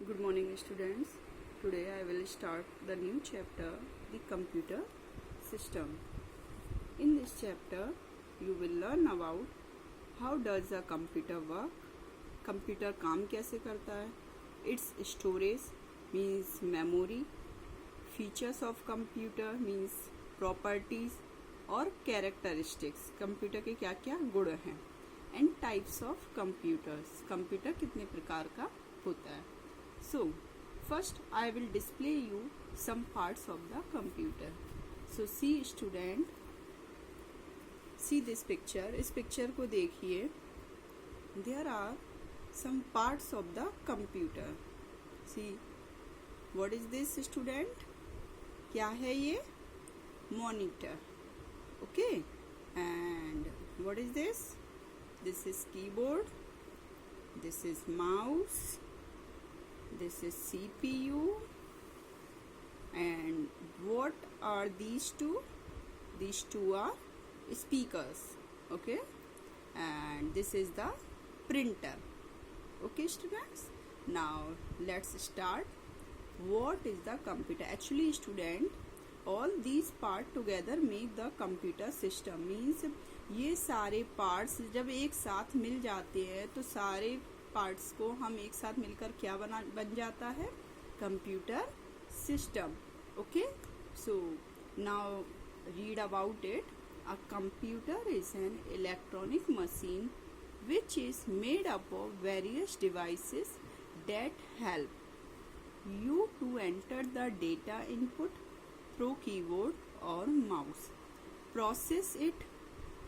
Good morning, students. Today I will start the new chapter, the computer system. In this chapter, you will learn about how does a computer work, computer काम कैसे करता है, its storage means memory, features of computer means properties और characteristics, computer के क्या क्या गुण हैं, and types of computers, computer कितने प्रकार का होता है. So, first I will display you some parts of the computer. So, see student, see this picture. इस picture को देखिए. There are some parts of the computer. See, what is this student? क्या है ये? Monitor. Okay. And what is this? This is keyboard. This is mouse. This is CPU. And what are these two? These two are speakers. Okay. And this is the printer. Okay students, now let's start. What is the computer? Actually student, all these parts together make the computer system. Means ये सारे parts जब एक साथ मिल जाते हैं तो सारे parts को हम एक साथ मिलकर क्या बन जाता है? Computer system. Okay, so now read about it. A computer is an electronic machine which is made up of various devices that help you to enter the data input through keyboard or mouse, process it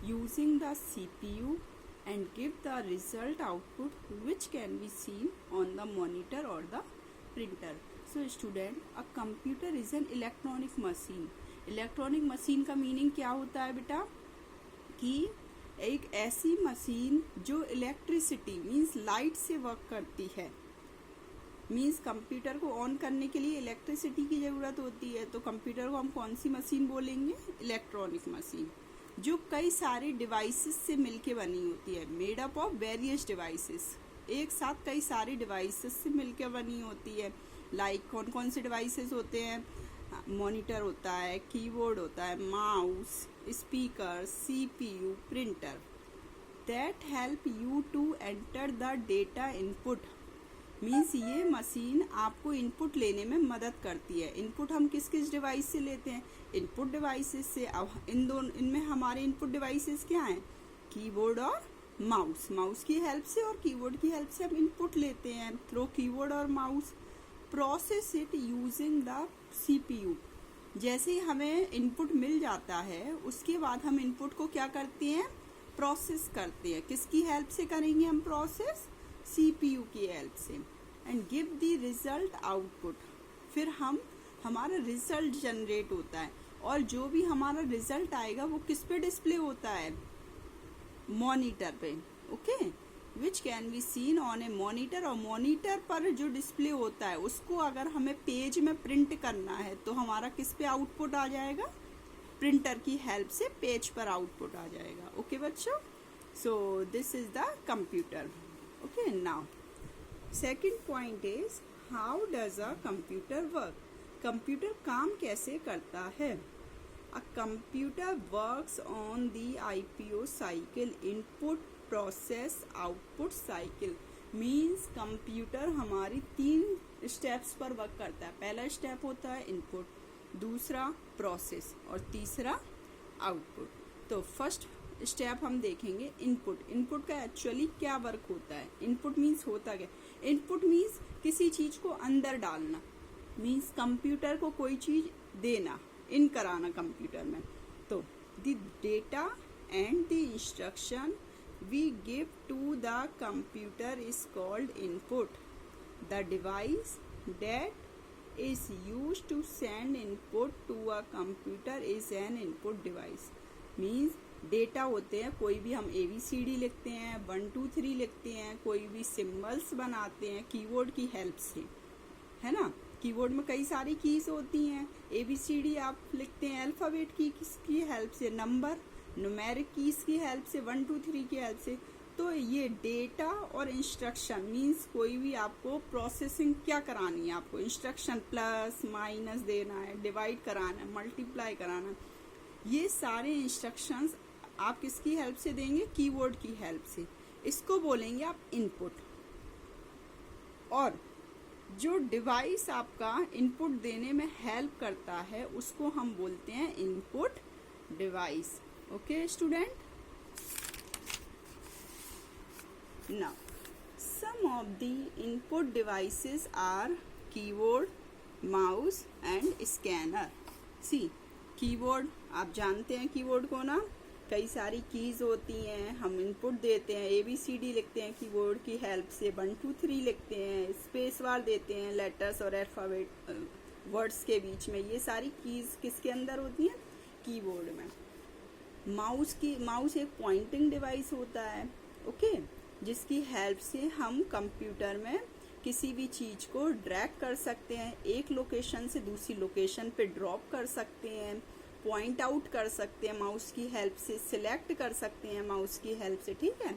using the CPU and give the result output which can be seen on the monitor or the printer. So student, a computer is an electronic machine. Electronic machine का meaning क्या होता है बेटा? कि एक ऐसी machine जो electricity means light से वर्क करती है. मीन्स कंप्यूटर को ऑन करने के लिए इलेक्ट्रिसिटी की ज़रूरत होती है, तो कंप्यूटर को हम कौन सी मशीन बोलेंगे? इलेक्ट्रॉनिक मशीन, जो कई सारे डिवाइसेस से मिलके बनी होती है. Made up of various devices, एक साथ कई सारे डिवाइसेस से मिलके बनी होती है. लाइक कौन कौन से डिवाइसेस होते हैं? मॉनिटर होता है, कीबोर्ड होता है, mouse, speaker, CPU, printer. That help you to enter the data input. Means ये मशीन आपको इनपुट लेने में मदद करती है. इनपुट हम किस किस डिवाइस से लेते हैं? इनपुट डिवाइसेस से. अब इनमें हमारे इनपुट डिवाइसेस क्या हैं? कीबोर्ड और माउस. माउस की हेल्प से और कीबोर्ड की हेल्प से हम इनपुट लेते हैं थ्रू कीबोर्ड और mouse. Process it using the CPU. जैसे ही हमें इनपुट मिल जाता है उसके बाद हम इनपुट को क्या करते हैं? प्रोसेस करते हैं. किसकी हेल्प से करेंगे हम प्रोसेस? CPU की हेल्प से. And give the result output. फिर हमारा रिजल्ट जनरेट होता है, और जो भी हमारा रिजल्ट आएगा वो किस पे डिस्प्ले होता है? मॉनिटर पे. Okay, which can be seen on A monitor. और मॉनिटर पर जो डिस्प्ले होता है उसको अगर हमें पेज में प्रिंट करना है तो हमारा किस पे आउटपुट आ जाएगा? प्रिंटर की हेल्प से पेज पर आउटपुट आ जाएगा. ओके बच्चों, so this is the computer. Okay, now second point is how does a computer work. Computer काम कैसे करता है? A computer works on the IPO cycle, input process output cycle. Means computer हमारी 3 steps पर work करता है. पहला step होता है इनपुट, दूसरा प्रोसेस और तीसरा आउटपुट. तो फर्स्ट स्टेप हम देखेंगे इनपुट. इनपुट का एक्चुअली क्या वर्क होता है? इनपुट मीन्स होता क्या? इनपुट मीन्स किसी चीज को अंदर डालना. मीन्स कंप्यूटर को कोई चीज देना, इन कराना कंप्यूटर में. तो the data and the instruction we give to the computer is called input. The device that is used to send input to a computer is an input device. Means data होते हैं, कोई भी हम ABCD लिखते हैं, 1 2 3 लिखते हैं, कोई भी सिम्बल्स बनाते हैं कीबोर्ड की हेल्प से, है ना. कीबोर्ड में कई सारी कीज होती हैं. ABCD आप लिखते हैं अल्फाबेट की किसकी हेल्प से? नंबर न्यूमेरिक कीज की हेल्प से, 1 2 3 की हेल्प से. तो ये डेटा और इंस्ट्रक्शन मीन्स कोई भी आपको प्रोसेसिंग क्या करानी है, आपको इंस्ट्रक्शन प्लस माइनस देना है, डिवाइड कराना है, मल्टीप्लाई कराना है, ये सारे इंस्ट्रक्शंस आप किसकी हेल्प से देंगे, कीवर्ड की हेल्प से। इसको बोलेंगे आप इनपुट। और जो डिवाइस आपका इनपुट देने में हेल्प करता है उसको हम बोलते हैं input device. Okay student, now some of the input devices are keyboard, mouse and scanner. See keyboard, आप जानते हैं कीबोर्ड को ना, कई सारी कीज होती हैं, हम इनपुट देते हैं, ABCD लिखते हैं कीबोर्ड की हेल्प से, 1 2 3 लिखते हैं, स्पेस बार देते हैं लेटर्स और अल्फाबेट वर्ड्स के बीच में। ये सारी कीज किसके अंदर होती हैं, कीबोर्ड में। माउस एक पॉइंटिंग डिवाइस होता है, ओके, जिसकी हेल्प से हम कंप्यूटर में किसी भी चीज को ड्रैग कर सकते हैं, एक लोकेशन से दूसरी लोकेशन पे ड्रॉप कर सकते हैं, पॉइंट आउट कर सकते हैं माउस की हेल्प से, सिलेक्ट कर सकते हैं माउस की हेल्प से, ठीक है।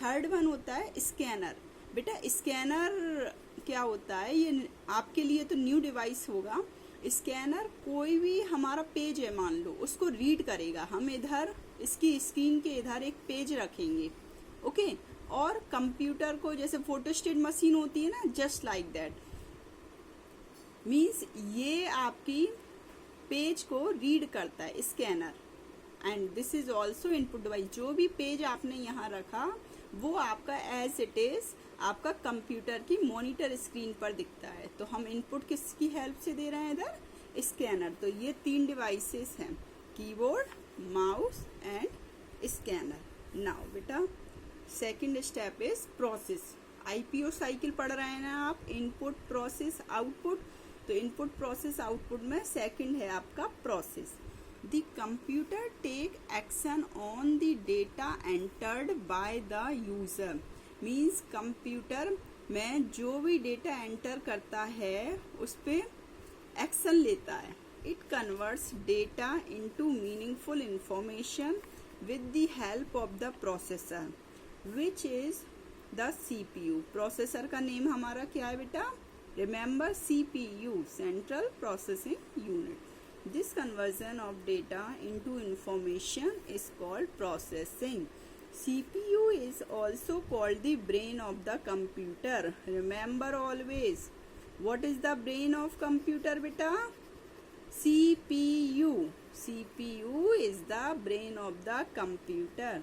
थर्ड वन होता है स्कैनर। बेटा स्कैनर क्या होता है, ये आपके लिए तो न्यू डिवाइस होगा। स्कैनर कोई भी हमारा पेज है मान लो, उसको रीड करेगा। हम इधर इसकी स्क्रीन के इधर एक पेज रखेंगे, ओके, और कंप्यूटर को जैसे फोटोस्टेट मशीन होती है ना, जस्ट लाइक दैट, मीन्स ये आपकी पेज को रीड करता है scanner. And this is also input device. जो भी पेज आपने यहाँ रखा वो आपका एज इट इज आपका कंप्यूटर की मॉनिटर स्क्रीन पर दिखता है। तो हम इनपुट किसकी हेल्प से दे रहे हैं इधर, स्कैनर। तो ये 3 डिवाइसेस हैं, keyboard, mouse and scanner. Now बेटा second step is process. IPO cycle पढ़ रहे हैं ना आप, इनपुट प्रोसेस आउटपुट। तो इनपुट प्रोसेस आउटपुट में सेकंड है आपका process. The computer take action on the data entered by the user, means computer में जो भी डेटा एंटर करता है उस पे एक्शन लेता है। It converts data into meaningful information with the help of the processor which is the CPU। Processor का नेम हमारा क्या है बेटा, remember CPU, Central Processing Unit. This conversion of data into information is called processing. CPU is also called the brain of the computer. Remember always, what is the brain of computer beta? CPU. CPU is the brain of the computer.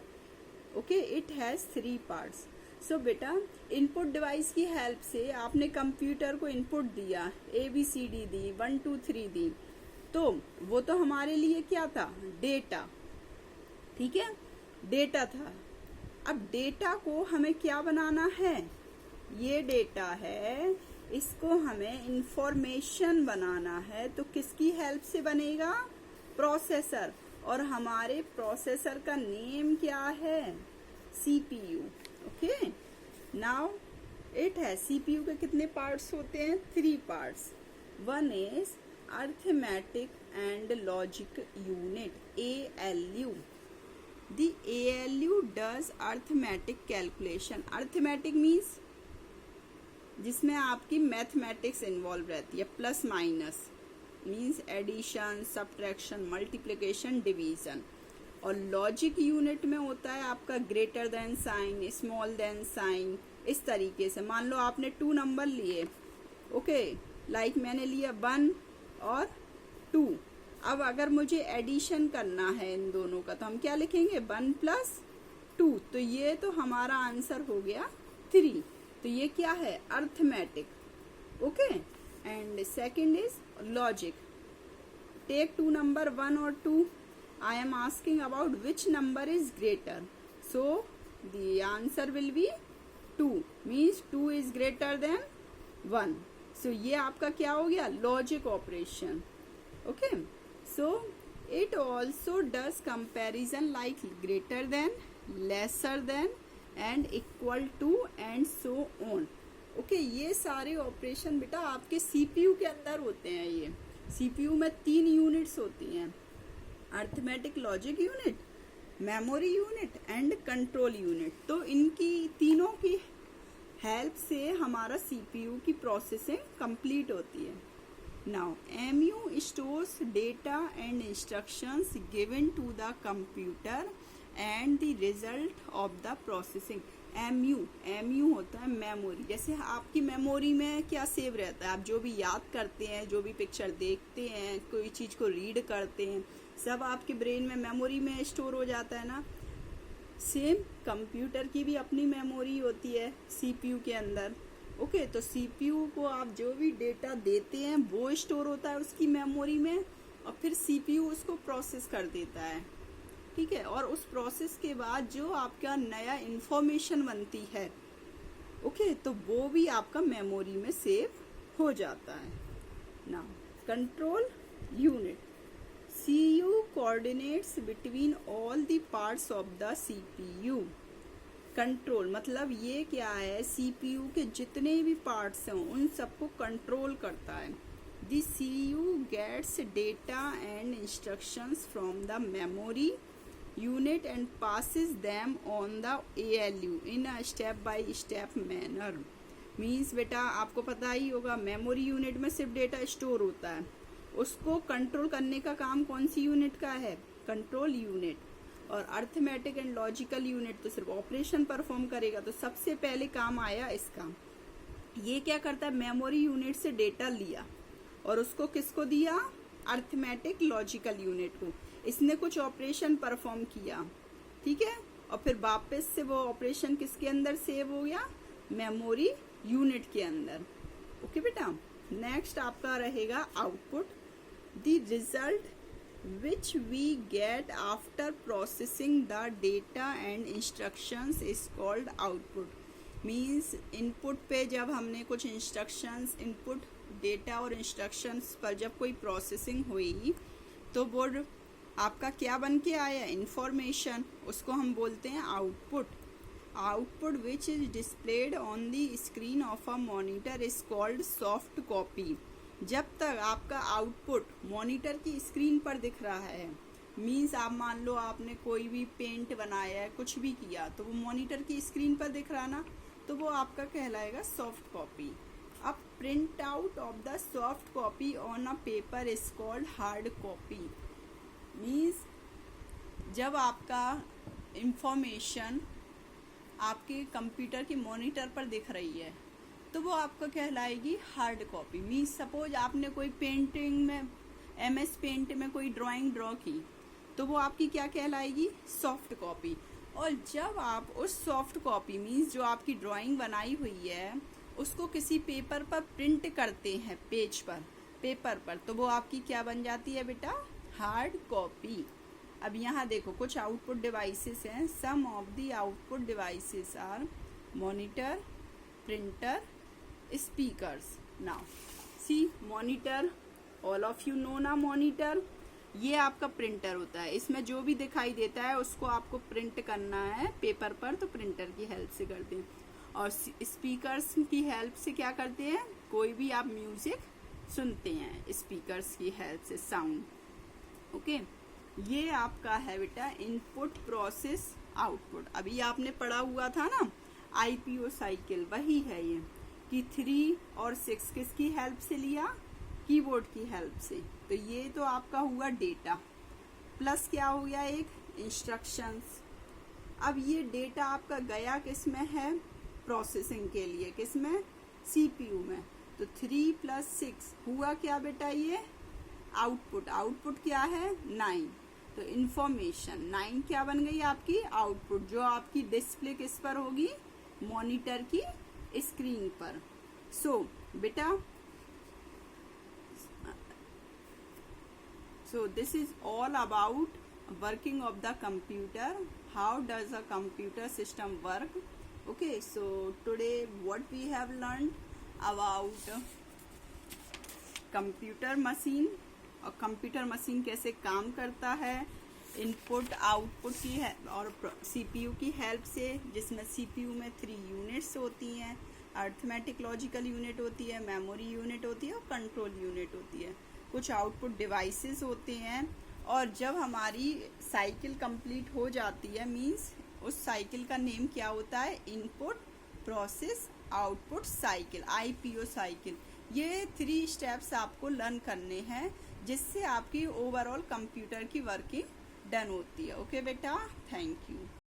Okay, it has 3 parts. सो बेटा input device की help से आपने computer को input दिया, ABCD दी, 1 2 3 दी, तो वो तो हमारे लिए क्या था, डेटा, ठीक है, डेटा था। अब डेटा को हमें क्या बनाना है, ये डेटा है, इसको हमें इंफॉर्मेशन बनाना है। तो किसकी हेल्प से बनेगा, प्रोसेसर। और हमारे प्रोसेसर का नेम क्या है, CPU। ओके, नाउ इट है, CPU के कितने पार्ट्स होते हैं, 3 parts. One is arithmetic and logic unit, ALU। The ALU does arithmetic calculation. Arithmetic means जिसमें आपकी मैथमेटिक्स इन्वॉल्व रहती है, plus minus means addition, subtraction, multiplication, division. और लॉजिक यूनिट में होता है आपका greater than sign, small than sign, इस तरीके से। मान लो आपने 2 नंबर लिए, ओके, लाइक मैंने लिया 1 और 2। अब अगर मुझे एडिशन करना है इन दोनों का तो हम क्या लिखेंगे, 1 + 2। तो ये तो हमारा आंसर हो गया 3। तो ये क्या है, arithmetic, okay. And second is logic. Take 2 number 1 और 2, I am asking about which number is greater. So the answer will be 2, means 2 is greater than 1. So ये आपका क्या हो गया, logic operation. Okay. So it also does comparison like greater than, lesser than and equal to and so on. Okay, ये सारे operation बेटा आपके CPU के अंदर होते हैं। ये CPU में 3 यूनिट्स होती हैं, arithmetic logic unit, memory unit and control unit. तो इनकी तीनों की हेल्प से हमारा सीपीयू की प्रोसेसिंग कंप्लीट होती है। Now MU stores data and instructions given to the computer and the result of the processing. MU होता है मेमोरी। जैसे आपकी मेमोरी में क्या सेव रहता है, आप जो भी याद करते हैं, जो भी पिक्चर देखते हैं, कोई चीज़ को रीड करते हैं, सब आपके ब्रेन में मेमोरी में स्टोर हो जाता है ना। सेम कंप्यूटर की भी अपनी मेमोरी होती है सीपीयू के अंदर। ओके, तो सीपीयू को आप जो भी डेटा देते हैं वो स्टोर होता है उसकी मेमोरी में, और फिर सीपीयू उसको प्रोसेस कर देता है। ठीक है, और उस प्रोसेस के बाद जो आपका नया इंफॉर्मेशन बनती है, ओके, तो वो भी आपका मेमोरी में सेव हो जाता है। Now control unit, CU coordinates between all the parts of the CPU। Control मतलब ये क्या है, CPU के जितने भी पार्ट्स हैं उन सबको कंट्रोल करता है। The CU gets data and instructions from the memory unit and passes them on the ALU in a step by step manner। Means बेटा आपको पता ही होगा, मेमोरी यूनिट में सिर्फ डेटा स्टोर होता है, उसको कंट्रोल करने का काम कौन सी यूनिट का है, कंट्रोल यूनिट। और अर्थमेटिक एंड लॉजिकल यूनिट तो सिर्फ ऑपरेशन परफॉर्म करेगा। तो सबसे पहले काम आया इसका, ये क्या करता है, मेमोरी यूनिट से डेटा लिया और उसको किसको दिया, अर्थमेटिक लॉजिकल यूनिट को। इसने कुछ ऑपरेशन परफॉर्म किया, ठीक है, और फिर वापस से वो ऑपरेशन किसके अंदर सेव हो गया, मेमोरी यूनिट के अंदर। ओके बेटा, नेक्स्ट आपका रहेगा output. The result which we get after processing the data and instructions is called output। Means input पे जब हमने कुछ instructions, input data और instructions पर जब कोई processing हुई तो वो आपका क्या बन के आया, information, उसको हम बोलते हैं output। Output which is displayed on the screen of a monitor is called soft copy। जब तक आपका आउटपुट मॉनिटर की स्क्रीन पर दिख रहा है, मीन्स आप मान लो आपने कोई भी पेंट बनाया है, कुछ भी किया, तो वो मॉनिटर की स्क्रीन पर दिख रहा ना, तो वो आपका कहलाएगा सॉफ्ट कॉपी। अब print out of the soft copy on a paper is called hard copy. Means जब आपका इंफॉर्मेशन आपके कंप्यूटर के मॉनिटर पर दिख रही है तो वो आपको कहलाएगी हार्ड कॉपी। मीन्स सपोज आपने कोई पेंटिंग में, MS पेंट में कोई ड्राइंग ड्रॉ की, तो वो आपकी क्या कहलाएगी, सॉफ्ट कॉपी। और जब आप उस सॉफ्ट कॉपी मीन्स जो आपकी ड्राइंग बनाई हुई है उसको किसी पेपर पर प्रिंट करते हैं, पेज पर, पेपर पर, तो वो आपकी क्या बन जाती है बेटा, हार्ड कॉपी। अब यहाँ देखो कुछ आउटपुट डिवाइसेस हैं। Some of the output devices are monitor, printer, speakers. Now see monitor, all of you know ना मॉनिटर, ये आपका प्रिंटर होता है। इसमें जो भी दिखाई देता है उसको आपको प्रिंट करना है पेपर पर, तो प्रिंटर की हेल्प से करते हैं। और स्पीकर्स की हेल्प से क्या करते हैं, कोई भी आप म्यूजिक सुनते हैं स्पीकर्स की हेल्प से, साउंड। ओके, ये आपका है बेटा इनपुट, प्रोसेस, आउटपुट। अभी आपने पढ़ा हुआ था ना IPO साइकिल, वही है ये कि 3 और 6 किसकी हेल्प से लिया, कीबोर्ड की हेल्प से। तो ये तो आपका हुआ डेटा, प्लस क्या हो गया, एक इंस्ट्रक्शंस। अब ये डेटा आपका गया किस में है, प्रोसेसिंग के लिए, किस में, CPU में। तो 3 + 6 हुआ क्या बेटा, ये आउटपुट। आउटपुट क्या है, 9। तो इंफॉर्मेशन 9 क्या बन गई आपकी, आउटपुट, जो आपकी डिस्प्ले किस पर होगी, मॉनिटर की स्क्रीन पर। सो बेटा, so this is all about working of the computer, how does a computer system work। okay, so today what we have learned about computer machine, और कंप्यूटर मशीन कैसे काम करता है, इनपुट आउटपुट की है और CPU की हेल्प से, जिसमें CPU में 3 यूनिट्स होती हैं, अर्थमेटिक लॉजिकल यूनिट होती है, मेमोरी यूनिट होती है और कंट्रोल यूनिट होती है। कुछ आउटपुट डिवाइसेस होते हैं और जब हमारी साइकिल कंप्लीट हो जाती है मीन्स उस साइकिल का नेम क्या होता है, input process output cycle, IPO cycle. ये 3 स्टेप्स आपको लर्न करने हैं जिससे आपकी ओवरऑल कंप्यूटर की वर्किंग डन होती है। ओके बेटा, थैंक यू।